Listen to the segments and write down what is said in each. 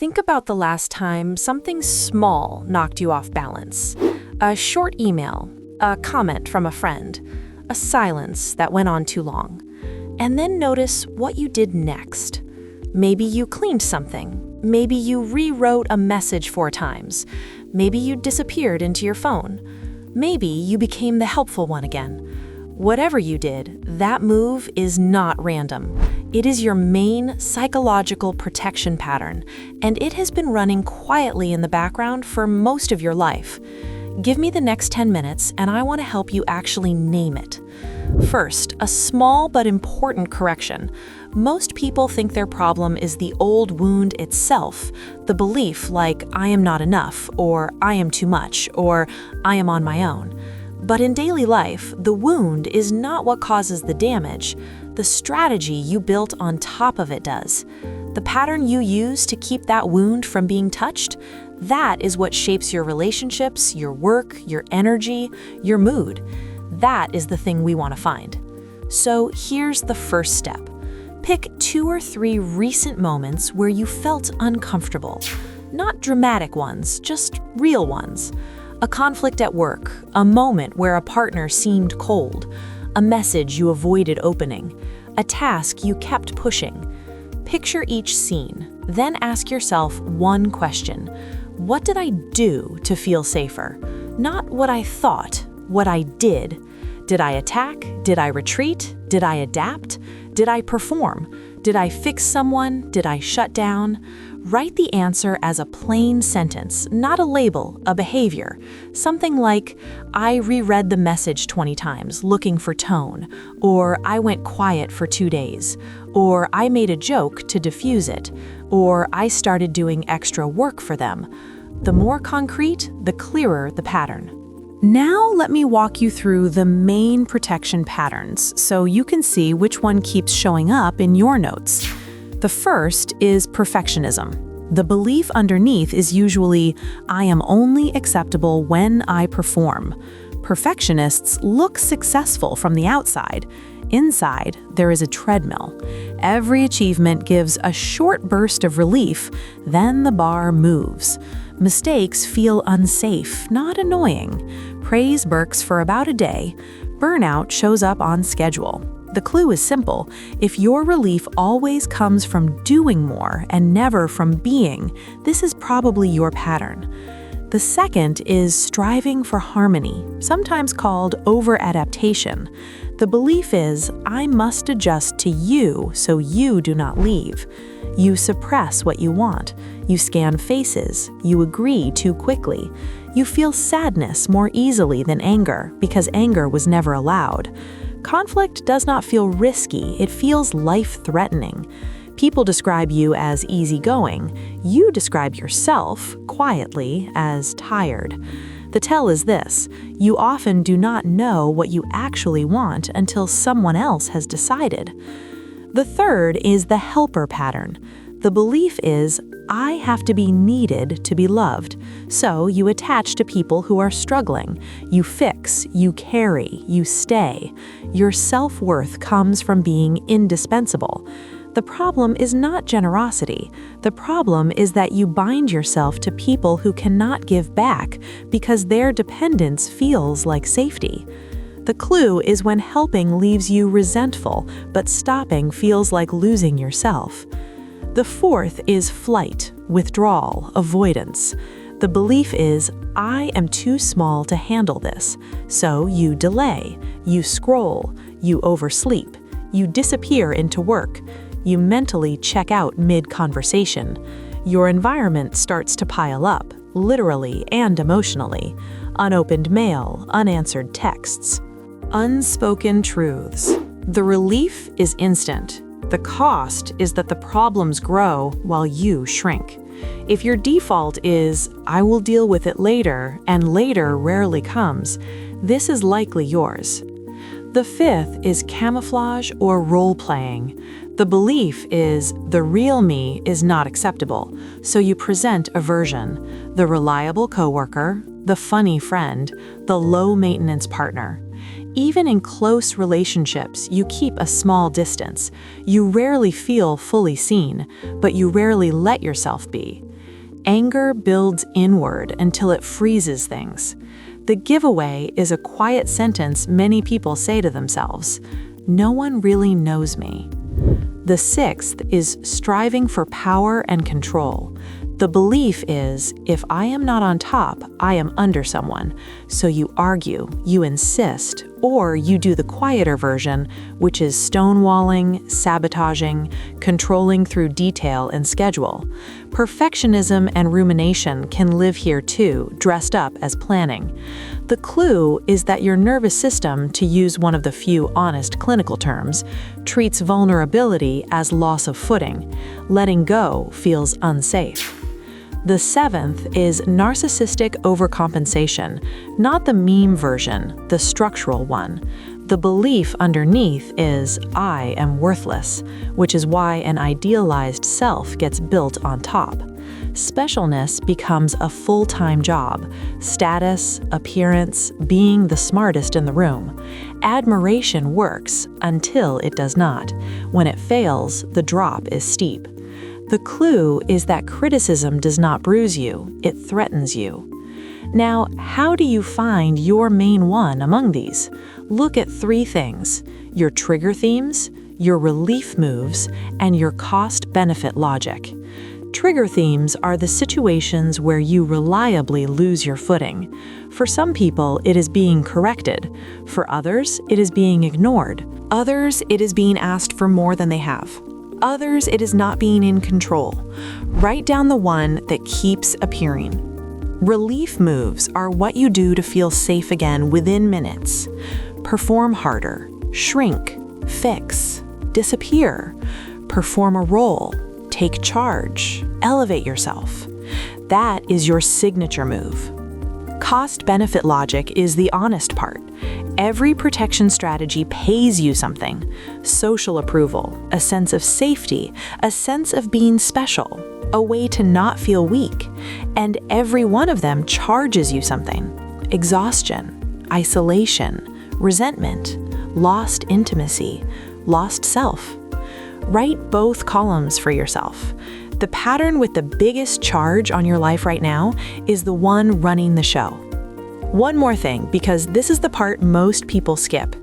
Think about the last time something small knocked you off balance. A short email, a comment from a friend, a silence that went on too long. And then notice what you did next. Maybe you cleaned something. Maybe you rewrote a message 4 times. Maybe you disappeared into your phone. Maybe you became the helpful one again. Whatever you did, that move is not random. It is your main psychological protection pattern, and it has been running quietly in the background for most of your life. Give me the next 10 minutes, and I want to help you actually name it. First, a small but important correction. Most people think their problem is the old wound itself, the belief like, I am not enough, or I am too much, or I am on my own. But in daily life, the wound is not what causes the damage. The strategy you built on top of it does. The pattern you use to keep that wound from being touched, that is what shapes your relationships, your work, your energy, your mood. That is the thing we want to find. So here's the first step. Pick 2 or 3 recent moments where you felt uncomfortable. Not dramatic ones, just real ones. A conflict at work, a moment where a partner seemed cold, a message you avoided opening, a task you kept pushing. Picture each scene, then ask yourself one question. What did I do to feel safer? Not what I thought, what I did. Did I attack? Did I retreat? Did I adapt? Did I perform? Did I fix someone? Did I shut down? Write the answer as a plain sentence, not a label, a behavior. Something like, I reread the message 20 times, looking for tone, or I went quiet for 2 days, or I made a joke to diffuse it, or I started doing extra work for them. The more concrete, the clearer the pattern. Now let me walk you through the main protection patterns so you can see which one keeps showing up in your notes. The first is perfectionism. The belief underneath is usually, I am only acceptable when I perform. Perfectionists look successful from the outside. Inside, there is a treadmill. Every achievement gives a short burst of relief, then the bar moves. Mistakes feel unsafe, not annoying. Praise works for about a day. Burnout shows up on schedule. The clue is simple. If your relief always comes from doing more and never from being, this is probably your pattern. The second is striving for harmony, sometimes called over-adaptation. The belief is, I must adjust to you so you do not leave. You suppress what you want. You scan faces. You agree too quickly. You feel sadness more easily than anger because anger was never allowed. Conflict does not feel risky, it feels life-threatening. People describe you as easygoing. You describe yourself, quietly, as tired. The tell is this: you often do not know what you actually want until someone else has decided. The third is the helper pattern. The belief is, I have to be needed to be loved. So you attach to people who are struggling. You fix, you carry, you stay. Your self-worth comes from being indispensable. The problem is not generosity. The problem is that you bind yourself to people who cannot give back because their dependence feels like safety. The clue is when helping leaves you resentful, but stopping feels like losing yourself. The fourth is flight, withdrawal, avoidance. The belief is, I am too small to handle this. So you delay, you scroll, you oversleep, you disappear into work, you mentally check out mid-conversation. Your environment starts to pile up, literally and emotionally. Unopened mail, unanswered texts. Unspoken truths. The relief is instant. The cost is that the problems grow while you shrink. If your default is, I will deal with it later, and later rarely comes, this is likely yours. The fifth is camouflage or role-playing. The belief is, the real me is not acceptable, so you present a version: the reliable coworker, the funny friend, the low-maintenance partner. Even in close relationships, you keep a small distance. You rarely feel fully seen, but you rarely let yourself be. Anger builds inward until it freezes things. The giveaway is a quiet sentence many people say to themselves: "No one really knows me." The sixth is striving for power and control. The belief is, if I am not on top, I am under someone. So you argue, you insist, or you do the quieter version, which is stonewalling, sabotaging, controlling through detail and schedule. Perfectionism and rumination can live here too, dressed up as planning. The clue is that your nervous system, to use one of the few honest clinical terms, treats vulnerability as loss of footing. Letting go feels unsafe. The seventh is narcissistic overcompensation, not the meme version, the structural one. The belief underneath is, I am worthless, which is why an idealized self gets built on top. Specialness becomes a full-time job. Status, appearance, being the smartest in the room. Admiration works until it does not. When it fails, the drop is steep. The clue is that criticism does not bruise you, it threatens you. Now, how do you find your main one among these? Look at three things: your trigger themes, your relief moves, and your cost-benefit logic. Trigger themes are the situations where you reliably lose your footing. For some people, it is being corrected. For others, it is being ignored. Others, it is being asked for more than they have. Others, it is not being in control. Write down the one that keeps appearing. Relief moves are what you do to feel safe again within minutes. Perform harder, shrink, fix, disappear, perform a role, take charge, elevate yourself. That is your signature move. Cost-benefit logic is the honest part. Every protection strategy pays you something: social approval, a sense of safety, a sense of being special, a way to not feel weak. And every one of them charges you something: exhaustion, isolation, resentment, lost intimacy, lost self. Write both columns for yourself. The pattern with the biggest charge on your life right now is the one running the show. One more thing, because this is the part most people skip.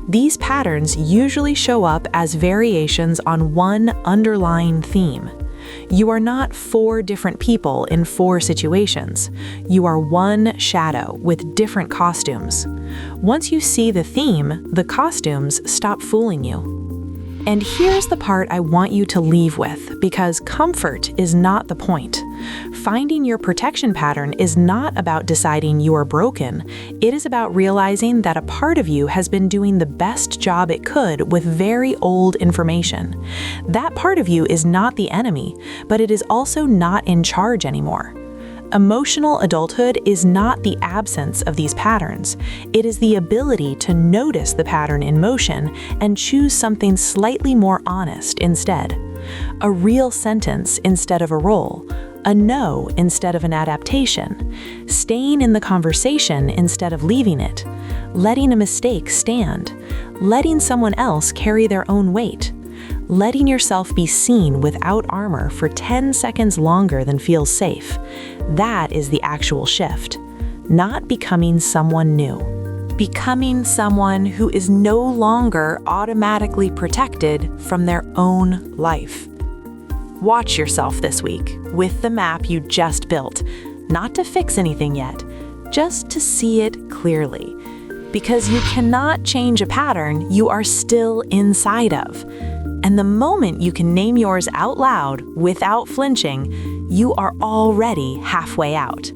These patterns usually show up as variations on one underlying theme. You are not 4 different people in 4 situations. You are one shadow with different costumes. Once you see the theme, the costumes stop fooling you. And here's the part I want you to leave with, because comfort is not the point. Finding your protection pattern is not about deciding you are broken. It is about realizing that a part of you has been doing the best job it could with very old information. That part of you is not the enemy, but it is also not in charge anymore. Emotional adulthood is not the absence of these patterns. It is the ability to notice the pattern in motion and choose something slightly more honest instead. A real sentence instead of a role. A no instead of an adaptation. Staying in the conversation instead of leaving it. Letting a mistake stand. Letting someone else carry their own weight. Letting yourself be seen without armor for 10 seconds longer than feels safe. That is the actual shift. Not becoming someone new. Becoming someone who is no longer automatically protected from their own life. Watch yourself this week with the map you just built, not to fix anything yet, just to see it clearly. Because you cannot change a pattern you are still inside of. And the moment you can name yours out loud without flinching, you are already halfway out.